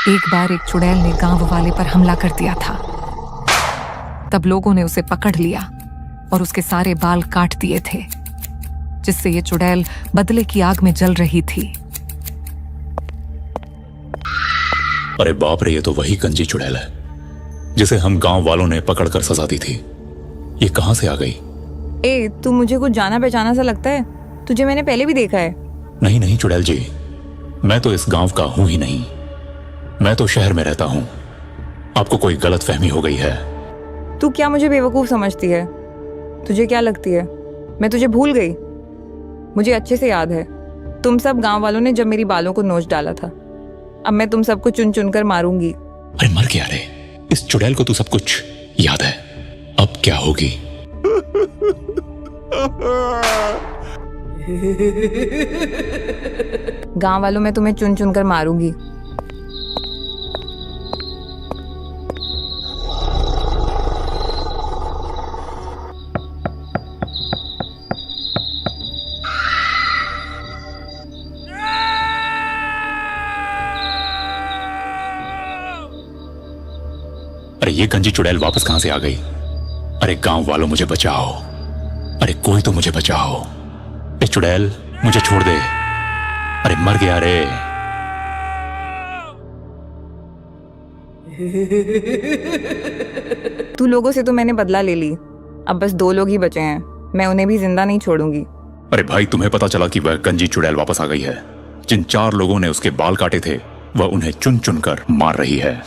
एक बार एक चुड़ैल ने गांव वाले पर हमला कर दिया था। तब लोगों ने उसे पकड़ लिया और उसके सारे बाल काट दिए थे, जिससे ये चुड़ैल बदले की आग में जल रही थी। अरे बाप रे, ये तो वही गंजी चुड़ैल है जिसे हम गांव वालों ने पकड़कर सजा दी थी। ये कहां से आ गई? ए, तू मुझे कुछ जाना पहचाना सा लगता है। तुझे मैंने पहले भी देखा है। नहीं नहीं चुड़ैल जी, मैं तो इस गांव का हूं ही नहीं। मैं तो शहर में रहता हूं। आपको कोई गलत फहमी हो गई है। तू क्या मुझे बेवकूफ समझती है? तुझे क्या लगती है मैं तुझे भूल गई? मुझे अच्छे से याद है, तुम सब गांव वालों ने जब मेरी बालों को नोच डाला था। अब मैं तुम सबको चुन चुन कर मारूंगी। अरे मर गया रे, इस चुड़ैल को तो सब कुछ याद है। अब क्या होगी? गांव वालों में तुम्हें चुन चुन कर मारूंगी। अरे ये गंजी चुड़ैल वापस कहां से आ गई? अरे गांव वालों मुझे बचाओ। अरे कोई तो मुझे बचाओ। ए चुड़ैल मुझे छोड़ दे। अरे मर गया रे। तू लोगों से तो मैंने बदला ले ली। अब बस 2 लोग ही बचे हैं। मैं उन्हें भी जिंदा नहीं छोड़ूंगी। अरे भाई, तुम्हें पता चला कि वह गंजी चुड़ैल वापस आ गई है? जिन 4 लोगों ने उसके बाल काटे थे, वह उन्हें चुन चुन कर मार रही है।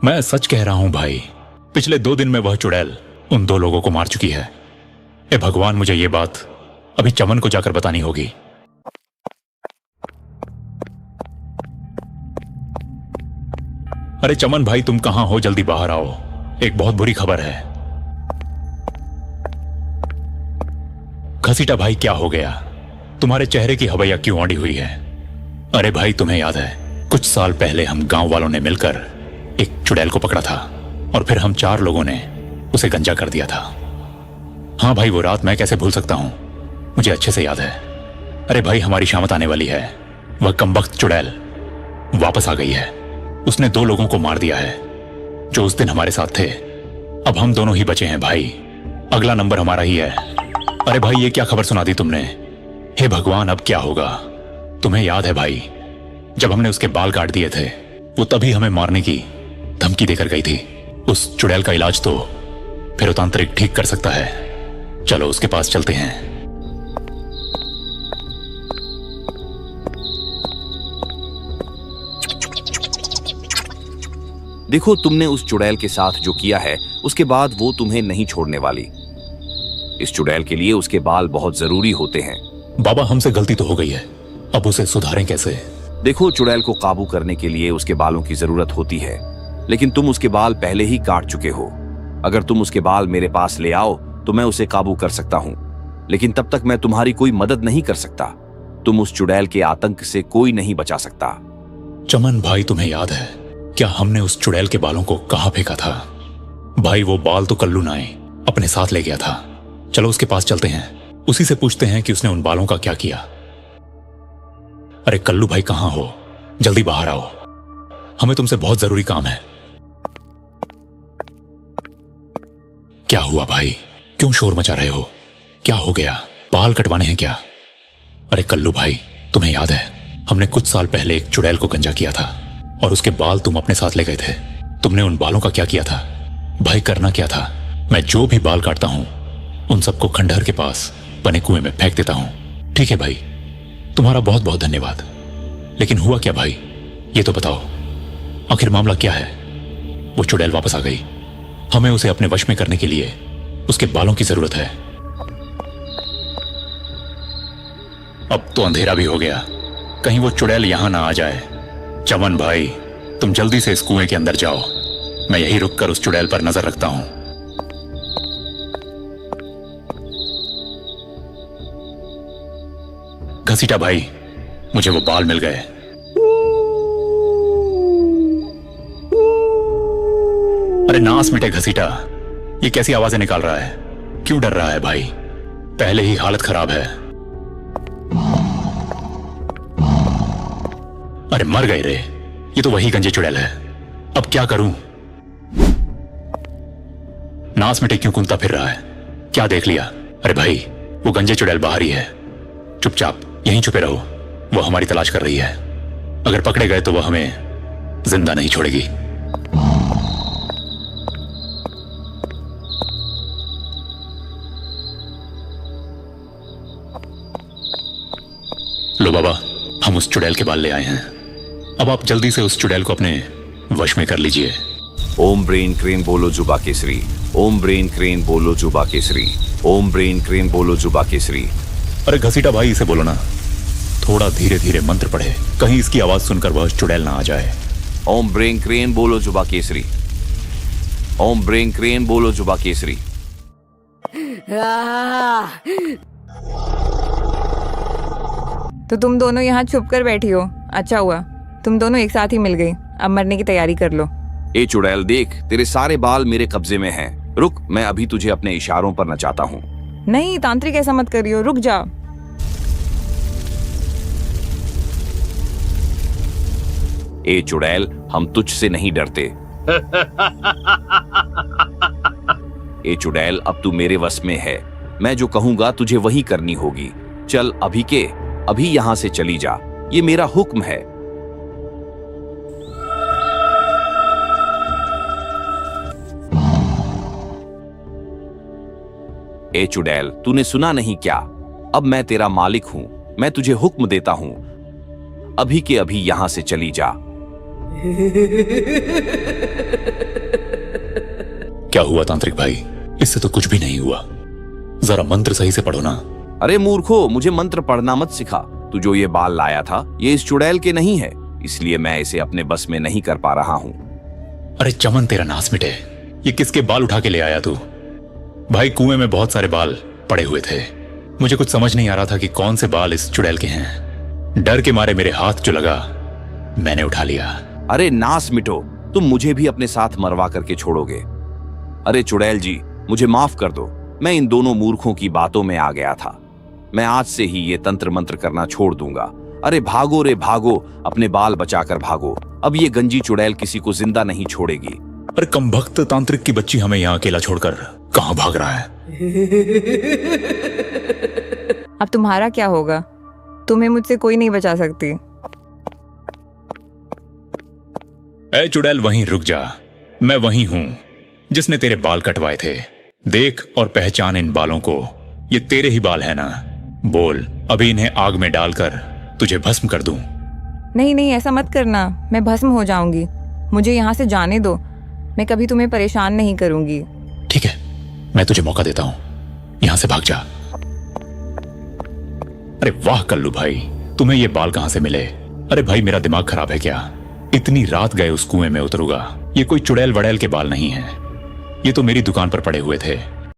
मैं सच कह रहा हूं भाई, पिछले 2 दिन में वह चुड़ैल उन 2 लोगों को मार चुकी है। ए भगवान, मुझे यह बात अभी चमन को जाकर बतानी होगी। अरे चमन भाई, तुम कहां हो? जल्दी बाहर आओ, एक बहुत बुरी खबर है। घसीटा भाई, क्या हो गया? तुम्हारे चेहरे की हवैया क्यों अड़ी हुई है? अरे भाई, तुम्हें याद है कुछ साल पहले हम गांव वालों ने मिलकर एक चुड़ैल को पकड़ा था और फिर हम 4 लोगों ने उसे गंजा कर दिया था। हाँ भाई, वो रात मैं कैसे भूल सकता हूं, मुझे अच्छे से याद है। अरे भाई, हमारी शामत आने वाली है। वह कमबख्त चुड़ैल वापस आ गई है। उसने 2 लोगों को मार दिया है जो उस दिन हमारे साथ थे। अब हम दोनों ही बचे हैं भाई। अगला नंबर हमारा ही है। अरे भाई, ये क्या खबर सुना दी तुमने? हे भगवान, अब क्या होगा? तुम्हें याद है भाई, जब हमने उसके बाल काट दिए थे, वो तभी हमें मारने की धमकी देकर गई थी। उस चुड़ैल का इलाज तो फिर तांत्रिक ठीक कर सकता है। चलो उसके पास चलते हैं। देखो, तुमने उस चुड़ैल के साथ जो किया है, उसके बाद वो तुम्हें नहीं छोड़ने वाली। इस चुड़ैल के लिए उसके बाल बहुत जरूरी होते हैं। बाबा, हमसे गलती तो हो गई है, अब उसे सुधारें कैसे? देखो, चुड़ैल को काबू करने के लिए उसके बालों की जरूरत होती है, लेकिन तुम उसके बाल पहले ही काट चुके हो। अगर तुम उसके बाल मेरे पास ले आओ तो मैं उसे काबू कर सकता हूं, लेकिन तब तक मैं तुम्हारी कोई मदद नहीं कर सकता। तुम उस चुड़ैल के आतंक से कोई नहीं बचा सकता। चमन भाई, तुम्हें याद है क्या हमने उस चुड़ैल के बालों को कहां फेंका था? भाई, वो बाल तो कल्लू नाए अपने साथ ले गया था। चलो उसके पास चलते हैं, उसी से पूछते हैं कि उसने उन बालों का क्या किया। अरे कल्लू भाई, कहां हो? जल्दी बाहर आओ, हमें तुमसे बहुत जरूरी काम है। क्या हुआ भाई, क्यों शोर मचा रहे हो? क्या हो गया? बाल कटवाने हैं क्या? अरे कल्लू भाई, तुम्हें याद है हमने कुछ साल पहले एक चुड़ैल को गंजा किया था और उसके बाल तुम अपने साथ ले गए थे। तुमने उन बालों का क्या किया था? भाई, करना क्या था, मैं जो भी बाल काटता हूं उन सबको खंडहर के पास बने कुएं में फेंक देता हूं। ठीक है भाई, तुम्हारा बहुत बहुत धन्यवाद। लेकिन हुआ क्या भाई, ये तो बताओ, आखिर मामला क्या है? वो चुड़ैल वापस आ गई, हमें उसे अपने वश में करने के लिए उसके बालों की जरूरत है। अब तो अंधेरा भी हो गया, कहीं वो चुड़ैल यहां ना आ जाए। चमन भाई, तुम जल्दी से इस कुएं के अंदर जाओ, मैं यहीं रुककर उस चुड़ैल पर नजर रखता हूं। घसीटा भाई, मुझे वो बाल मिल गए। अरे नास मिटे घसीटा, ये कैसी आवाजें निकाल रहा है? क्यों डर रहा है भाई? पहले ही हालत खराब है। अरे मर गए रे, ये तो वही गंजे चुड़ैल है। अब क्या करूं? नास में क्यों कुंता फिर रहा है? क्या देख लिया? अरे भाई, वो गंजे चुड़ैल बाहर ही है। चुपचाप यहीं छुपे रहो, वो हमारी तलाश कर रही है। अगर पकड़े गए तो वो हमें जिंदा नहीं छोड़ेगी। लो बाबा, हम उस चुड़ैल के बाल ले आए हैं। अब आप जल्दी से उस चुड़ैल को अपने वश में कर लीजिए। ओम ब्रेन क्रेन बोलो जुबा केसरी, ओम ब्रेन क्रेन बोलो जुबा केसरी, ओम ब्रेन क्रेन बोलो जुबा केसरी। अरे घसीटा भाई, इसे बोलो ना, थोड़ा धीरे धीरे मंत्र पढ़े, कहीं इसकी आवाज सुनकर वह चुड़ैल ना आ जाए। ओम ब्रेन क्रेन बोलो जुबा केसरी, ओम ब्रेन क्रेन बोलो जुबा केसरी। तो तुम दोनों यहाँ छुप कर बैठी हो, अच्छा हुआ तुम दोनों एक साथ ही मिल गई। अब मरने की तैयारी कर लो। ए चुड़ैल देख, तेरे सारे बाल मेरे कब्जे में हैं। रुक, मैं अभी तुझे अपने इशारों पर नचाता हूँ। नहीं तांत्रिक, ऐसा मत करियो, रुक जा। ए चुड़ैल, हम तुझसे नहीं डरते। ए चुड़ैल, अब तू मेरे वश में है। मैं जो कहूंगा तुझे वही करनी होगी। चल अभी के अभी यहां से चली जा, ये मेरा हुक्म है। ए चुड़ैल, तूने सुना नहीं क्या? अब मैं तेरा मालिक हूं, मैं तुझे हुक्म देता हूं, अभी के अभी यहां से चली जा। क्या हुआ तांत्रिक भाई? इससे तो कुछ भी नहीं हुआ। जरा मंत्र सही से पढ़ो ना। अरे मूर्खो, मुझे मंत्र पढ़ना मत सिखा। तू जो ये बाल लाया था, ये इस चुड़ैल के नहीं है, इसलिए मैं इसे अपने बस में नहीं कर पा रहा हूं। अरे चमन, तेरा नास मिटे, ये किसके बाल उठा के ले आया तू? भाई, कुएं में बहुत सारे बाल पड़े हुए थे, मुझे कुछ समझ नहीं आ रहा था कि कौन से बाल इस चुड़ैल के हैं। डर के मारे मेरे हाथ जो लगा, मैंने उठा लिया। अरे नास मिटो, तुम मुझे भी अपने साथ मरवा करके छोड़ोगे। अरे चुड़ैल जी, मुझे माफ कर दो, मैं इन दोनों मूर्खों की बातों में आ गया था। मैं आज से ही ये तंत्र मंत्र करना छोड़ दूंगा। अरे भागो रे भागो, अपने बाल बचाकर भागो। अब ये गंजी चुड़ैल किसी को जिंदा नहीं छोड़ेगी। अरे कमबख्त तांत्रिक की बच्ची हमें यहाँ अकेला छोड़कर कहाँ भाग रहा है? अब तुम्हारा क्या होगा? तुम्हें मुझसे कोई नहीं बचा सकती। ऐ चुड़ैल, वहीं रुक जा। मैं वही हूं जिसने तेरे बाल कटवाए थे। देख और पहचान इन बालों को, ये तेरे ही बाल है ना? बोल, अभी इन्हें आग में डालकर तुझे भस्म कर दूं। नहीं नहीं, ऐसा मत करना, मैं भस्म हो जाऊंगी। मुझे यहाँ से जाने दो, मैं कभी तुम्हें परेशान नहीं करूंगी। ठीक है, मैं तुझे मौका देता हूं, यहां से भाग जा। अरे वाह कल्लू भाई, तुम्हें ये बाल कहां से मिले? अरे भाई, मेरा दिमाग खराब है क्या? इतनी रात गए उस कुएं में उतरूंगा? ये कोई चुड़ैल वड़ैल के बाल नहीं है, ये तो मेरी दुकान पर पड़े हुए थे।